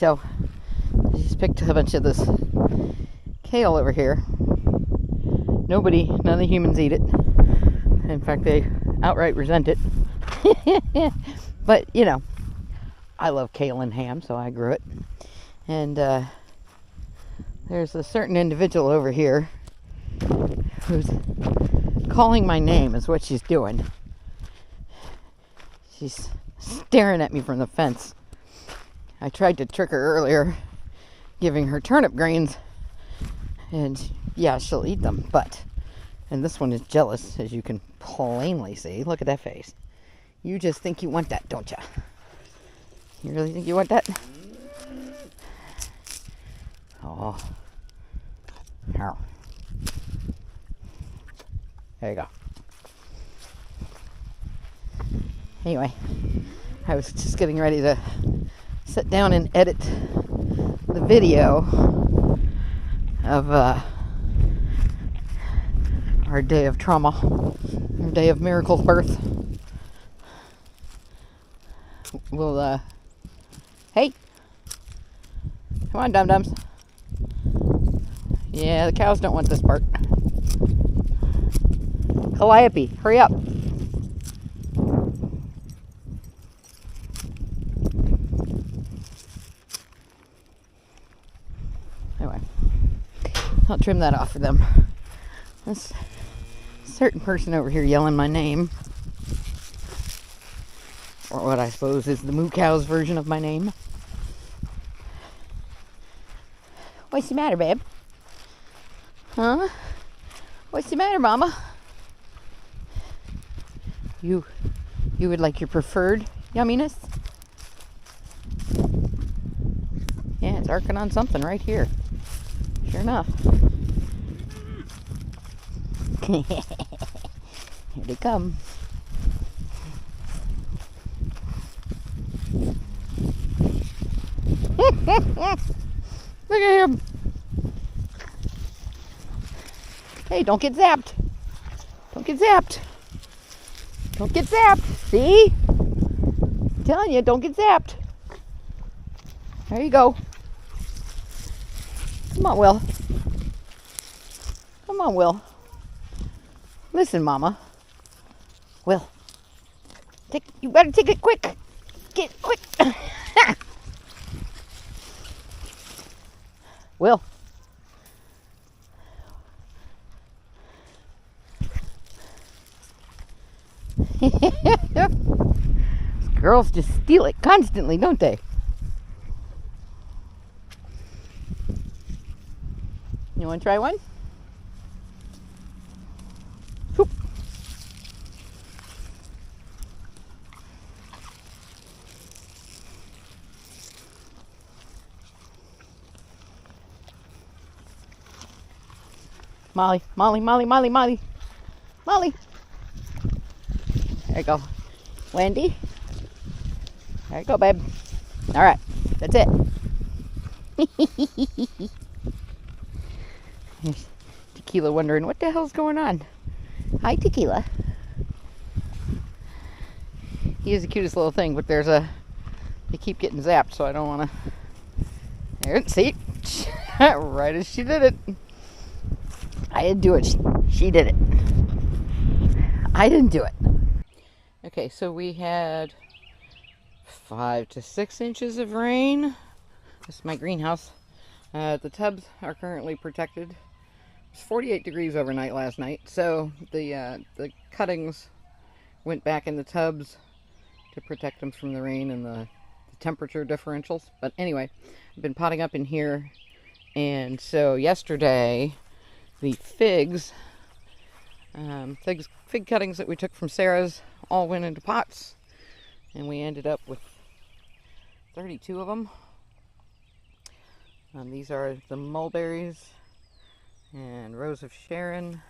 So I just picked a bunch of this kale over here. None of the humans eat it. In fact, they outright resent it. But, you know, I love kale and ham, so I grew it. And there's a certain individual over here who's calling my name is what she's doing. She's staring at me from the fence. I tried to trick her earlier, giving her turnip greens. And yeah, she'll eat them, and this one is jealous, as you can plainly see. Look at that face. You just think you want that, don't you? You really think you want that? Oh. Here. There you go. Anyway, I was just getting ready to sit down and edit the video of our day of trauma, our day of miracle's birth. We'll, hey! Come on, dum-dums. Yeah, the cows don't want this part. Calliope, hurry up. Anyway, I'll trim that off for them. This certain person over here yelling my name, or what I suppose is the moo cow's version of my name. What's the matter, babe? Huh? What's the matter, Mama? You would like your preferred yumminess? Yeah, it's arcing on something right here. Sure enough. Here they come. Look at him. Hey, don't get zapped. Don't get zapped. Don't get zapped. See? I'm telling you, don't get zapped. There you go. Come on, Will. Come on, Will. Listen, Mama. Will. You better take it quick. Get quick. Will. Girls just steal it constantly, don't they? You want to try one? Whoop. Molly. There you go. Wendy. There you go, babe. All right. That's it. There's Tequila wondering what the hell's going on. Hi, Tequila. He is the cutest little thing, but they keep getting zapped, so I don't want to. There, see? Right as she did it. I didn't do it. She did it. I didn't do it. Okay, so we had 5 to 6 inches of rain. This is my greenhouse. The tubs are currently protected. It was 48 degrees overnight last night, so the cuttings went back in the tubs to protect them from the rain and the temperature differentials. But anyway, I've been potting up in here, and so yesterday the fig cuttings that we took from Sarah's all went into pots, and we ended up with 32 of them. These are the mulberries and Rose of Sharon,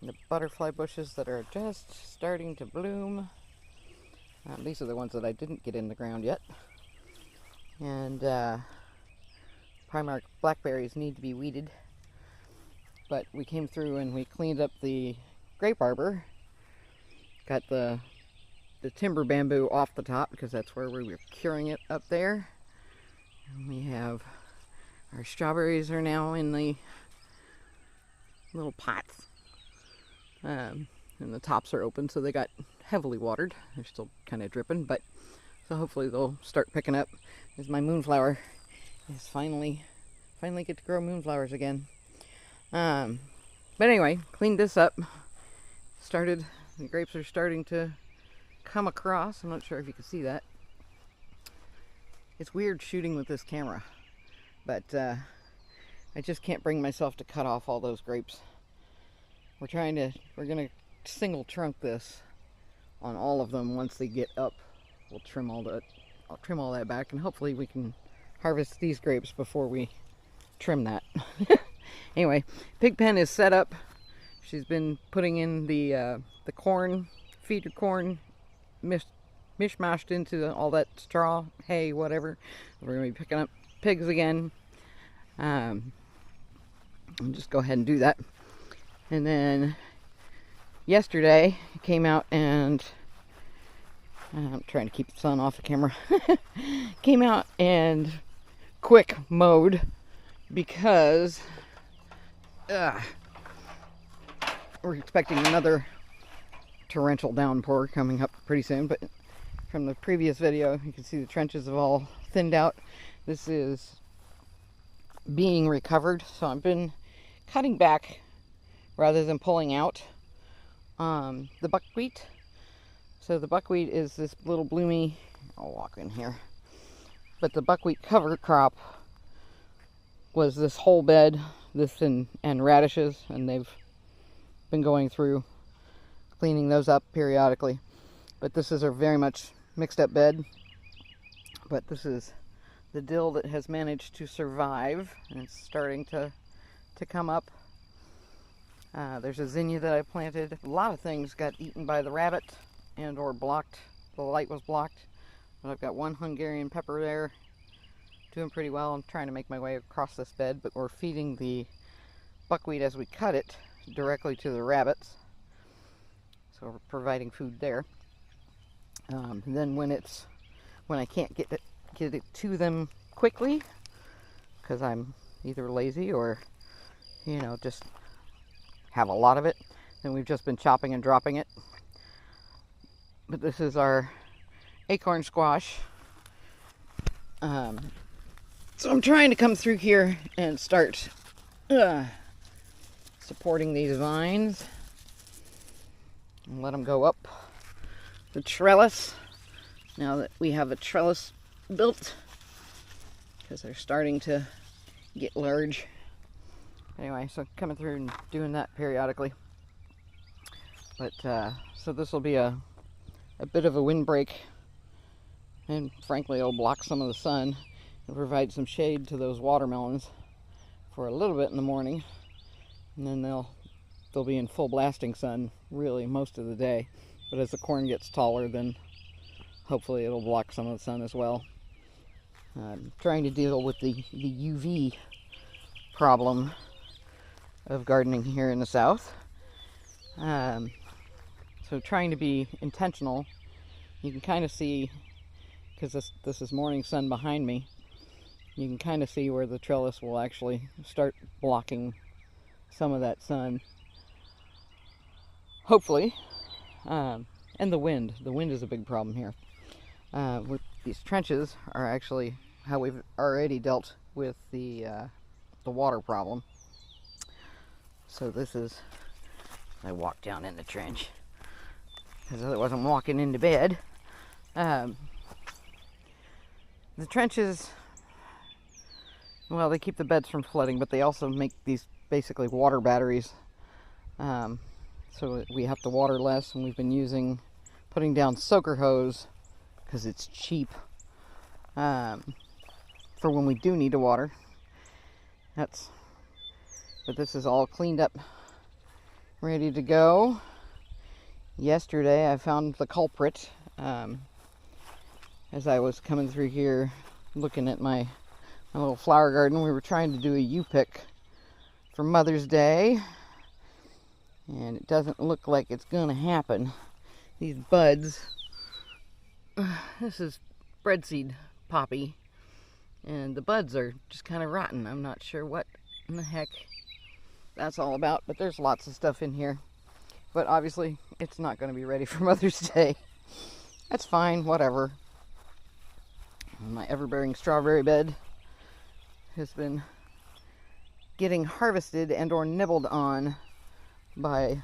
and the butterfly bushes that are just starting to bloom. These are the ones that I didn't get in the ground yet. And Primark blackberries need to be weeded. But we came through and we cleaned up the grape arbor. Got the timber bamboo off the top because that's where we were curing it up there. And we have our strawberries are now in the little pots. And the tops are open, so they got heavily watered. They're still kind of dripping, but so hopefully they'll start picking up. As my moonflower is finally get to grow moonflowers again. But anyway, cleaned this up. The grapes are starting to come across. I'm not sure if you can see that. It's weird shooting with this camera, but I just can't bring myself to cut off all those grapes. We're gonna single trunk this on all of them. Once they get up, we'll trim all that back, and hopefully we can harvest these grapes before we trim that. Anyway, pig pen is set up. She's been putting in the corn, feeder corn, mishmashed into all that straw, hay, whatever. We're gonna be picking up pigs again. I'll just go ahead and do that. And then yesterday I came out and I'm trying to keep the sun off the camera. Came out and quick mowed because we're expecting another torrential downpour coming up pretty soon. But from the previous video, you can see the trenches have all thinned out. This is being recovered, so I've been cutting back rather than pulling out the buckwheat. So the buckwheat is this little bloomy, I'll walk in here, but the buckwheat cover crop was this whole bed, this and radishes, and they've been going through cleaning those up periodically. But this is a very much mixed up bed. But this is the dill that has managed to survive, and it's starting to come up. There's a zinnia that I planted. A lot of things got eaten by the rabbit and or blocked. The light was blocked. But I've got one Hungarian pepper there, doing pretty well. I'm trying to make my way across this bed, but we're feeding the buckwheat as we cut it directly to the rabbits. So we're providing food there. And then when I can't get it to them quickly, because I'm either lazy or, just have a lot of it, then we've just been chopping and dropping it. But this is our acorn squash. So I'm trying to come through here and start supporting these vines and let them go up the trellis now that we have a trellis built, because they're starting to get large. Anyway, so coming through and doing that periodically. But so this will be a bit of a windbreak, and frankly it'll block some of the sun and provide some shade to those watermelons for a little bit in the morning, and then they'll be in full blasting sun really most of the day. But as the corn gets taller, then hopefully it'll block some of the sun as well. I'm trying to deal with the UV problem of gardening here in the south. So trying to be intentional. You can kind of see, because this is morning sun behind me, you can kind of see where the trellis will actually start blocking some of that sun. Hopefully. And the wind. The wind is a big problem here. These trenches are actually how we've already dealt with the water problem. So this is, I walk down in the trench, because otherwise I'm walking into bed. The trenches, well, they keep the beds from flooding, but they also make these basically water batteries. So we have to water less, and we've been putting down soaker hose because it's cheap for when we do need to water. But this is all cleaned up, ready to go. Yesterday I found the culprit as I was coming through here looking at my little flower garden. We were trying to do a U-pick for Mother's Day, and it doesn't look like it's gonna happen. These buds, this is breadseed poppy, And the buds are just kind of rotten. I'm not sure what in the heck that's all about, but there's lots of stuff in here. But obviously, it's not going to be ready for Mother's Day. That's fine, whatever. My ever-bearing strawberry bed has been getting harvested and or nibbled on by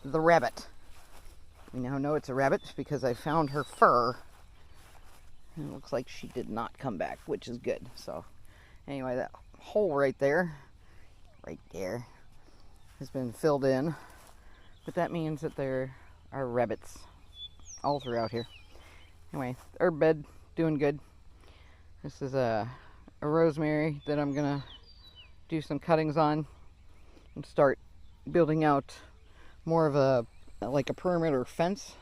the rabbit. We now know it's a rabbit because I found her fur. And it looks like she did not come back, which is good. So anyway, that hole right there, has been filled in. But that means that there are rabbits all throughout here. Anyway, herb bed, doing good. This is a rosemary that I'm gonna do some cuttings on and start building out more of a perimeter fence.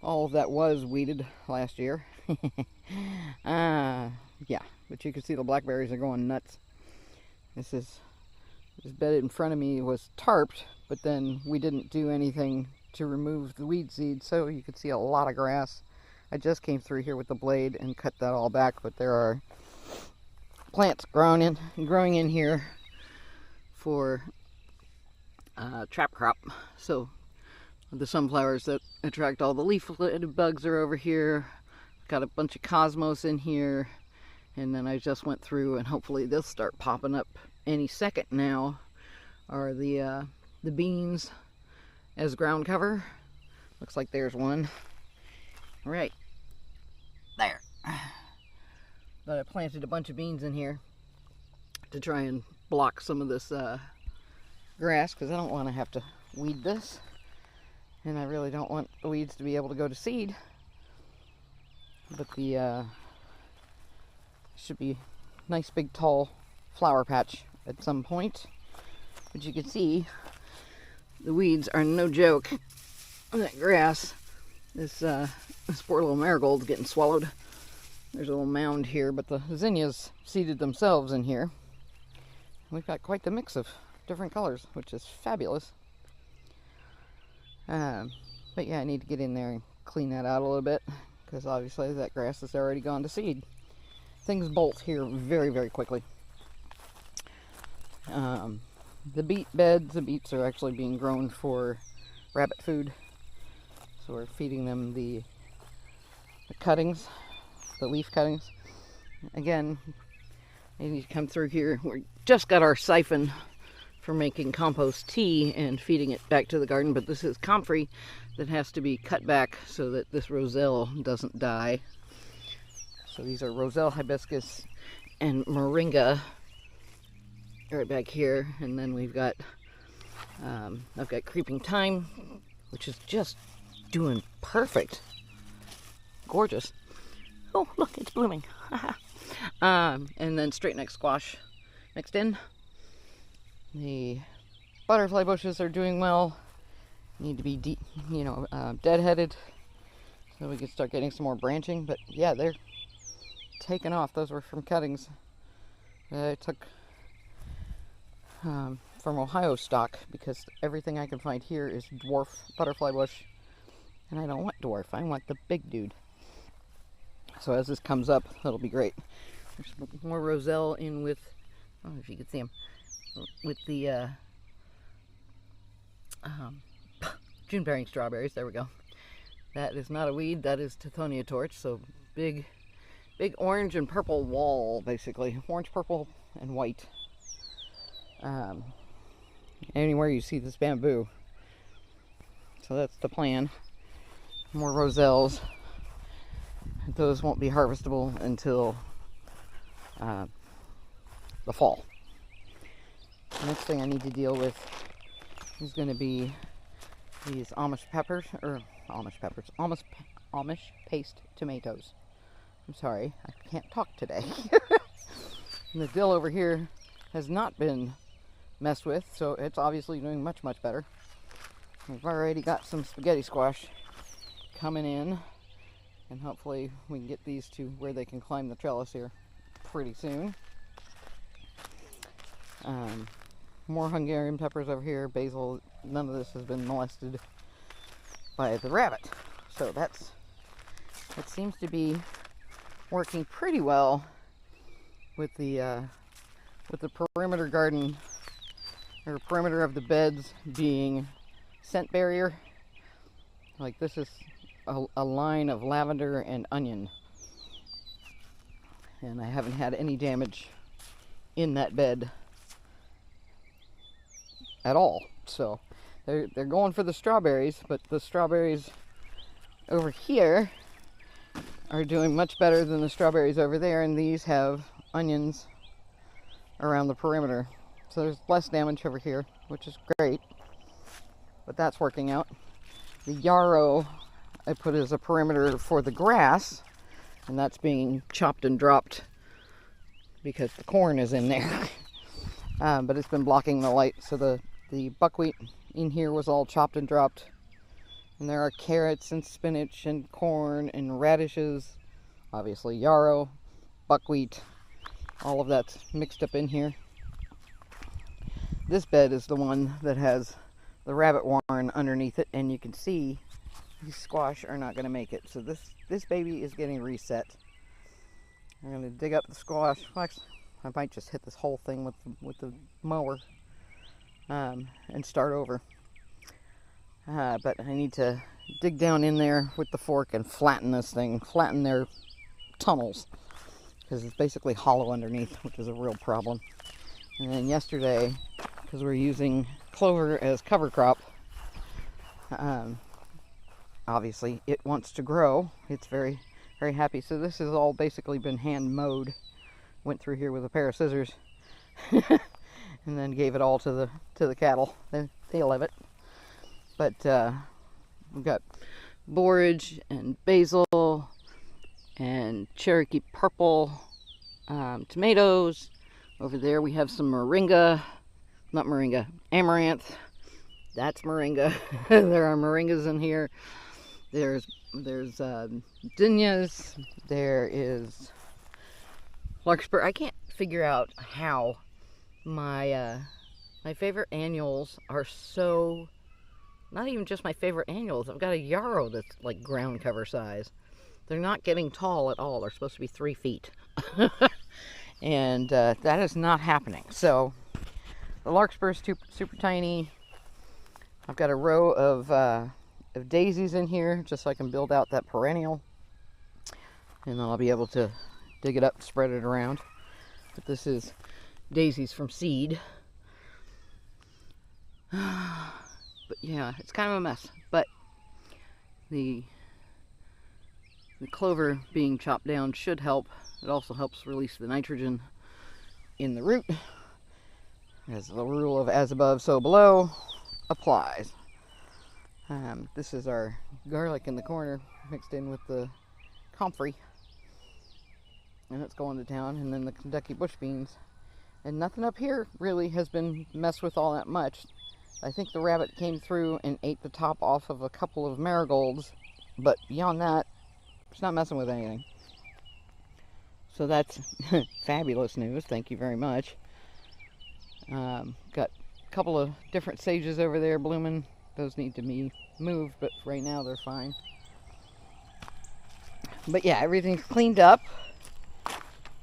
All of that was weeded last year. Yeah, but you can see the blackberries are going nuts. This bed in front of me was tarped, but then we didn't do anything to remove the weed seed, so you could see a lot of grass. I just came through here with the blade and cut that all back, but there are plants growing in here for trap crop. So the sunflowers that attract all the leaf-litter bugs are over here. Got a bunch of cosmos in here, and then I just went through, and hopefully they'll start popping up any second now, are the beans as ground cover. Looks like there's one right there. But I planted a bunch of beans in here to try and block some of this grass, because I don't want to have to weed this, and I really don't want the weeds to be able to go to seed. But the should be nice big tall flower patch at some point. But you can see the weeds are no joke. That grass, this poor little marigold's getting swallowed. There's a little mound here, but the zinnias seeded themselves in here. We've got quite the mix of different colors, which is fabulous. But yeah, I need to get in there and clean that out a little bit, because obviously that grass has already gone to seed. Things bolt here very, very quickly. The beet beds, the beets are actually being grown for rabbit food. So we're feeding them the cuttings, the leaf cuttings. Again, they need to come through here. We just got our siphon for making compost tea and feeding it back to the garden, but this is comfrey that has to be cut back so that this roselle doesn't die. So these are roselle hibiscus and moringa right back here, and then we've got I've got creeping thyme, which is just doing perfect. Gorgeous. Oh, look, it's blooming. And then straight neck squash mixed in. The butterfly bushes are doing well. Need to be deadheaded so we can start getting some more branching. But yeah, they're taking off. Those were from cuttings that I took from Ohio stock, because everything I can find here is dwarf butterfly bush, and I don't want dwarf. I want the big dude. So as this comes up, that'll be great. There's more roselle in with, I don't know if you can see them, with the June-bearing strawberries. There we go. That is not a weed, that is Tithonia torch. So big orange and purple wall, basically. Orange, purple, and white. Anywhere you see this bamboo. So that's the plan. More roselles. Those won't be harvestable until the fall. The next thing I need to deal with is going to be these Amish paste tomatoes. I'm sorry, I can't talk today. And the dill over here has not been messed with, so it's obviously doing much, much better. We've already got some spaghetti squash coming in, and hopefully we can get these to where they can climb the trellis here pretty soon. More Hungarian peppers over here, basil. None of this has been molested by the rabbit, so it seems to be working pretty well with the perimeter garden, or perimeter of the beds being scent barrier. Like this is a line of lavender and onion, and I haven't had any damage in that bed at all. So they're going for the strawberries, but the strawberries over here are doing much better than the strawberries over there, and these have onions around the perimeter. So there's less damage over here, which is great, but that's working out. The yarrow I put as a perimeter for the grass, and that's being chopped and dropped because the corn is in there. But it's been blocking the light, so the buckwheat in here was all chopped and dropped. And there are carrots and spinach and corn and radishes, obviously yarrow, buckwheat, all of that's mixed up in here. This bed is the one that has the rabbit warren underneath it, and you can see these squash are not going to make it. So this baby is getting reset. I'm going to dig up the squash. Well, actually, I might just hit this whole thing with the mower and start over. But I need to dig down in there with the fork and flatten this thing, flatten their tunnels, because it's basically hollow underneath, which is a real problem. And then yesterday, because we're using clover as cover crop, obviously it wants to grow. It's very, very happy. So this has all basically been hand mowed. Went through here with a pair of scissors and then gave it all to the cattle. They love it. But we've got borage and basil and Cherokee purple, tomatoes. Over there we have some amaranth. That's moringa. There are moringas in here. There's zinnias. There is larkspur. I can't figure out how my favorite annuals are so, not even just my favorite annuals. I've got a yarrow that's like ground cover size. They're not getting tall at all. They're supposed to be 3 feet. And that is not happening. So the larkspur is super tiny. I've got a row of daisies in here just so I can build out that perennial. And then I'll be able to dig it up and spread it around. But this is daisies from seed. But yeah, it's kind of a mess. But the clover being chopped down should help. It also helps release the nitrogen in the root, as the rule of as above, so below applies. This is our garlic in the corner mixed in with the comfrey, and it's going to town. And then the Kentucky bush beans, and nothing up here really has been messed with all that much. I think the rabbit came through and ate the top off of a couple of marigolds, but beyond that, it's not messing with anything. So that's fabulous news. Thank you very much. Got a couple of different sages over there blooming. Those need to be moved, but right now they're fine. But yeah, everything's cleaned up,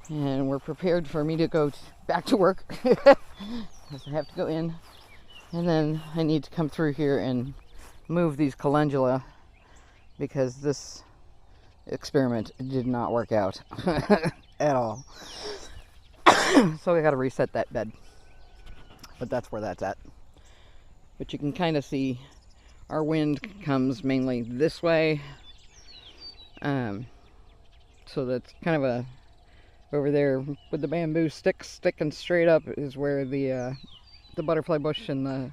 and we're prepared for me to go back to work. Because I have to go in, and then I need to come through here and move these calendula, because this experiment did not work out at all. So I got to reset that bed, but that's where that's at. But you can kind of see our wind comes mainly this way, so that's kind of over there with the bamboo sticking straight up is where the butterfly bush and the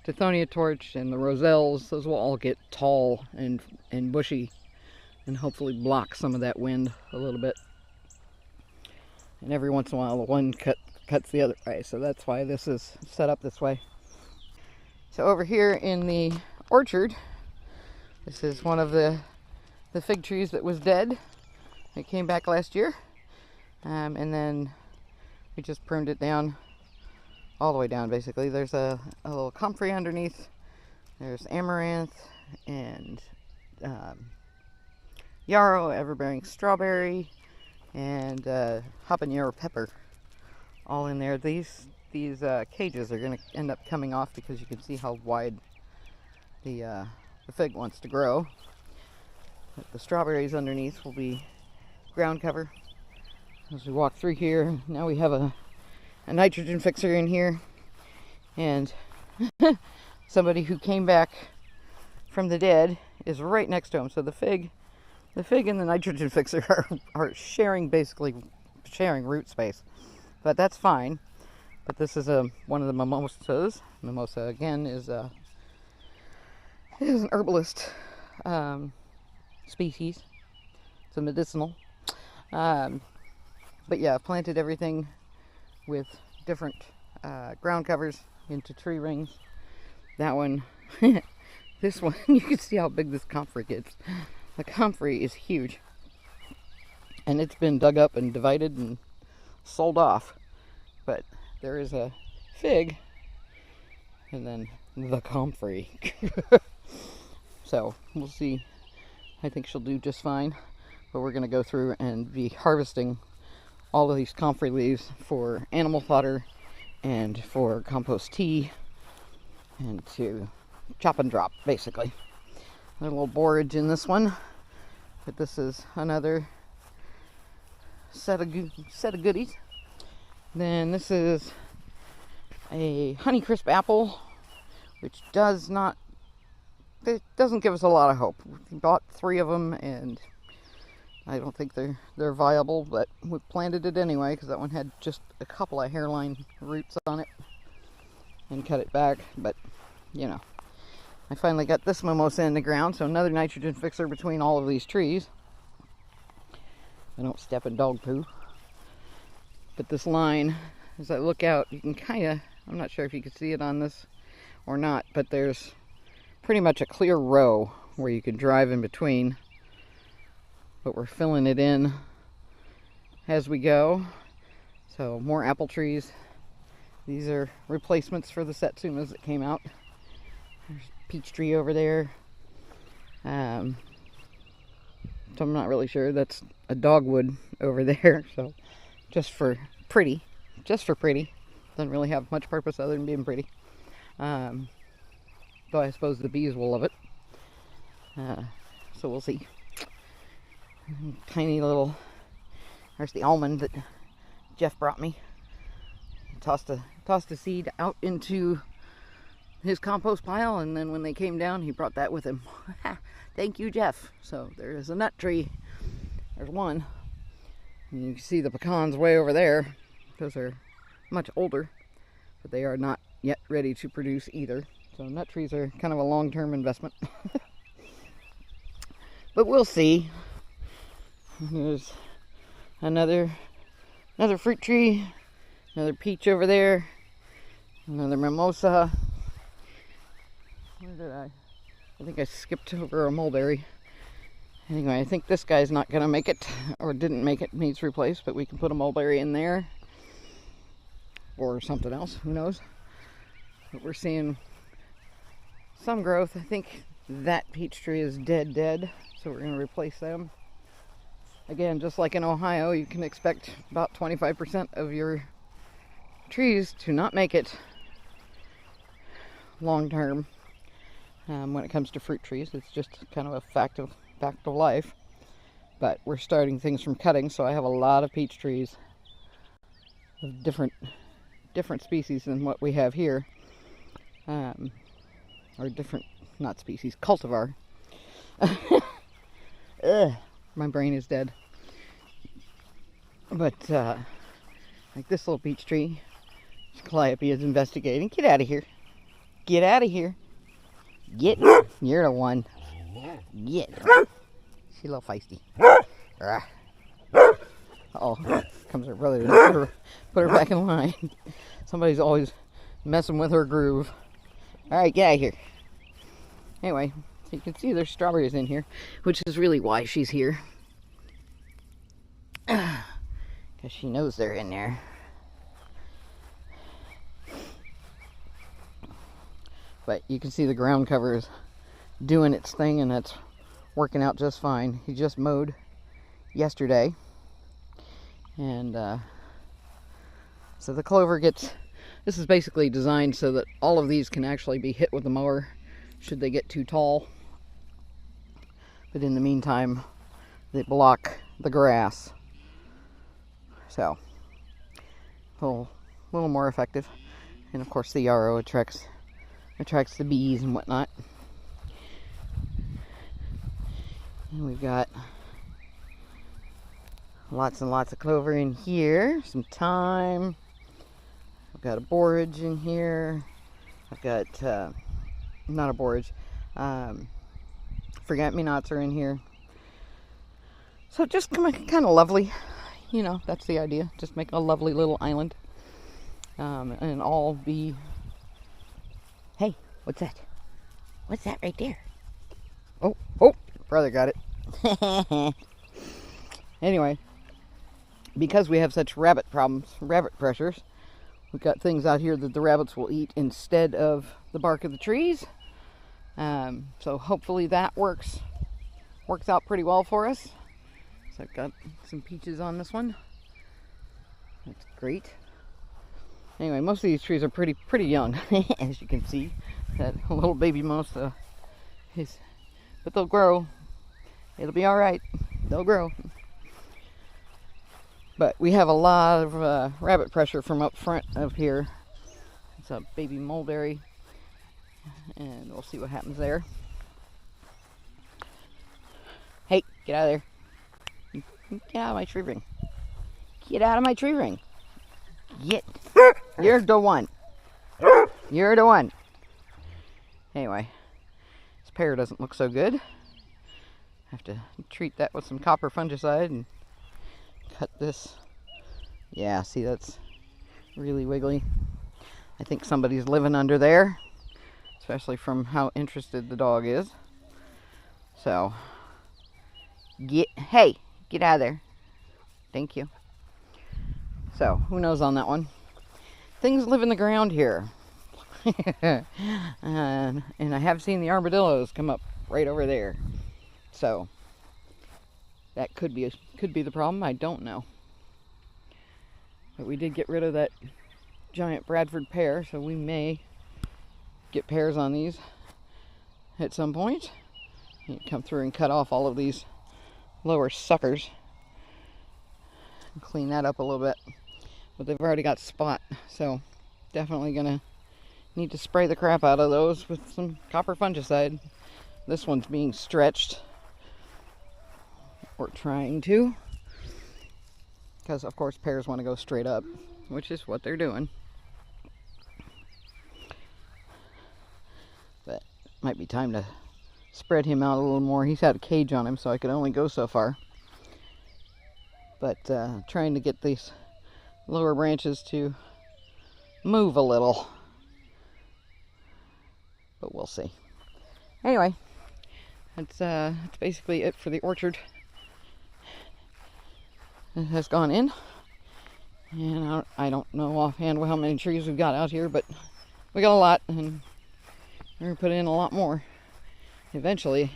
Tithonia torch and the roselles, those will all get tall and bushy, and hopefully block some of that wind a little bit. And every once in a while the one cuts the other way, so that's why this is set up this way. So over here in the orchard, this is one of the fig trees that was dead. It came back last year, and then we just pruned it down, all the way down basically. There's a little comfrey underneath. There's amaranth and yarrow, everbearing strawberry, and habanero pepper all in there. These cages are going to end up coming off because you can see how wide the fig wants to grow. But the strawberries underneath will be ground cover. As we walk through here, now we have a nitrogen fixer in here, and somebody who came back from the dead is right next to him. So the fig and the nitrogen fixer are basically sharing root space, but that's fine. But this is one of the mimosas. Mimosa again is an herbalist species. It's a medicinal. But yeah, I've planted everything with different ground covers into tree rings. That one, this one, you can see how big this comfrey gets. The comfrey is huge, and it's been dug up and divided and sold off. But there is a fig, and then the comfrey. So we'll see. I think she'll do just fine, but we're going to go through and be harvesting all of these comfrey leaves for animal fodder and for compost tea, and to chop and drop, basically. A little borage in this one, but this is another set of goodies. Then this is a Honeycrisp apple, which doesn't give us a lot of hope. We bought 3 of them, and I don't think they're viable, but we planted it anyway because that one had just a couple of hairline roots on it, and cut it back. But you know, I finally got this mimosa in the ground, so another nitrogen fixer between all of these trees. I don't step in dog poo. But this line, as I look out, you can I'm not sure if you can see it on this or not, but there's pretty much a clear row where you can drive in between. But we're filling it in as we go. So more apple trees. These are replacements for the Satsumas that came out. There's a peach tree over there. So I'm not really sure. That's a dogwood over there. So just for pretty. Doesn't really have much purpose other than being pretty. Though I suppose the bees will love it. So we'll see. Tiny little, there's the almond that Jeff brought me. Tossed a seed out into his compost pile, and then when they came down, he brought that with him. Thank you, Jeff. So there's a nut tree. There's one. And you can see the pecans way over there. Those are much older, but they are not yet ready to produce either. So nut trees are kind of a long-term investment. But we'll see. There's another fruit tree, another peach over there, another mimosa. Where did I think I skipped over a mulberry. Anyway, I think this guy's not going to make it, or didn't make it, needs replaced, but we can put a mulberry in there, or something else, who knows. But we're seeing some growth. I think that peach tree is dead, so we're going to replace them. Again, just like in Ohio, you can expect about 25% of your trees to not make it long term. When it comes to fruit trees, it's just kind of a fact of life. But we're starting things from cutting, so I have a lot of peach trees of different species than what we have here, or different, not species, cultivar. My brain is dead. But like this little peach tree, Calliope is investigating. Get out of here! Get out of here! Get! You're the one. Get! She's a little feisty. Oh, comes her brother to put her back in line. Somebody's always messing with her groove. All right, get out of here. Anyway, so you can see there's strawberries in here, which is really why she's here. Because she knows they're in there. But you can see the ground cover is doing its thing, and that's working out just fine. He just mowed yesterday, And so the clover gets, this is basically designed so that all of these can actually be hit with the mower should they get too tall. But in the meantime, they block the grass. So, a little more effective. And of course the yarrow attracts the bees and whatnot. And we've got lots and lots of clover in here. Some thyme. I've got a borage in here. I've got, not a borage, forget-me-nots are in here. So just kind of lovely. You know, that's the idea. Just make a lovely little island. And all be... Hey, what's that? What's that right there? Oh, brother got it. Anyway, because we have such rabbit pressures, we've got things out here that the rabbits will eat instead of the bark of the trees. So hopefully that works out pretty well for us. So I've got some peaches on this one. That's great. Anyway, most of these trees are pretty young, as you can see. That little baby mimosa is, but they'll grow. It'll be all right. They'll grow. But we have a lot of rabbit pressure from up front of here. It's a baby mulberry, and we'll see what happens there. Hey, get out of there. Get out of my tree ring. Get out of my tree ring. Get. You're the one. You're the one. Anyway, this pear doesn't look so good. Have to treat that with some copper fungicide and cut this. Yeah, see, that's really wiggly. I think somebody's living under there, especially from how interested the dog is. So, hey, get out of there. Thank you. So, who knows on that one? Things live in the ground here. And I have seen the armadillos come up right over there. So, that could be the problem. I don't know. But we did get rid of that giant Bradford pear, so we may get pears on these at some point. You come through and cut off all of these lower suckers and clean that up a little bit. But they've already got spot, so definitely gonna need to spray the crap out of those with some copper fungicide. This one's being stretched. We're trying to, because of course pears want to go straight up, which is what they're doing. But might be time to spread him out a little more. He's had a cage on him, so I could only go so far. But trying to get these lower branches to move a little. But we'll see. Anyway, that's basically it for the orchard. It has gone in, and I don't know offhand how many trees we've got out here, but we got a lot, and we're going to put in a lot more. Eventually,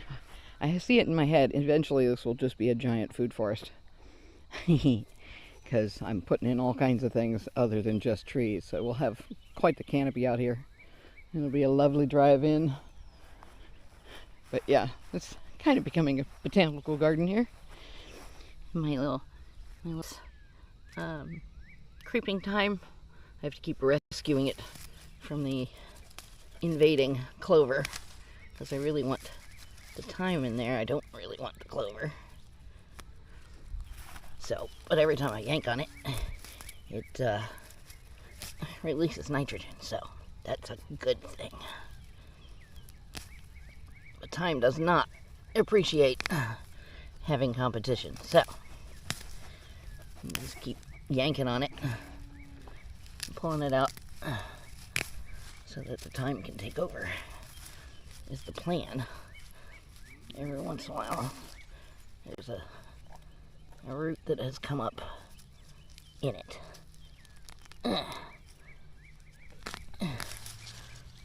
I see it in my head, eventually this will just be a giant food forest. Because I'm putting in all kinds of things other than just trees, so we'll have quite the canopy out here. It'll be a lovely drive-in. But yeah, it's kind of becoming a botanical garden here. My little creeping thyme. I have to keep rescuing it from the invading clover because I really want the thyme in there. I don't really want the clover. So, but every time I yank on it, it releases nitrogen, so that's a good thing. But thyme does not appreciate having competition, so just keep yanking on it, pulling it out so that the thyme can take over is the plan. Every once in a while there's a root that has come up in it.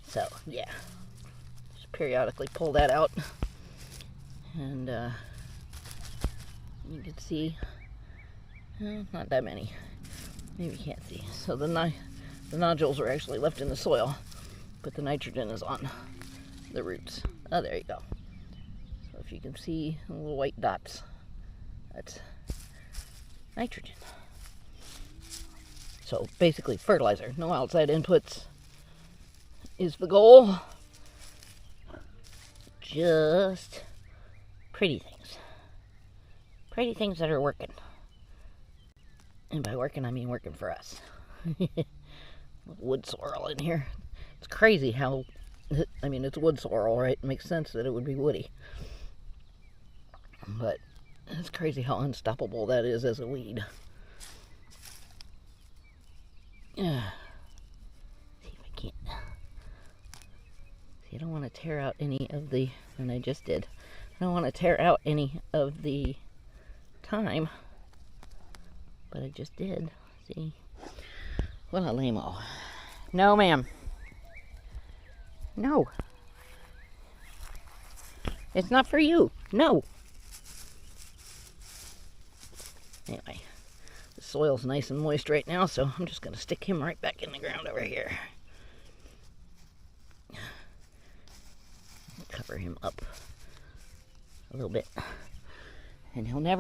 So yeah, just periodically pull that out, and you can see Not that many. Maybe you can't see. So the nodules are actually left in the soil, but the nitrogen is on the roots. Oh, there you go. So if you can see the little white dots, that's nitrogen. So basically fertilizer, no outside inputs is the goal. Just pretty things. Pretty things that are working. And by working, I mean working for us. Wood sorrel in here. It's crazy how, I mean, it's wood sorrel, right? It makes sense that it would be woody. But it's crazy how unstoppable that is as a weed. Yeah. See if I can't. See, I don't want to tear out any of the, and I just did. I don't want to tear out any of the thyme, but I just did. See? What a lame-o. No, ma'am. No. It's not for you. No. Anyway, the soil's nice and moist right now, so I'm just going to stick him right back in the ground over here. Cover him up a little bit, and he'll never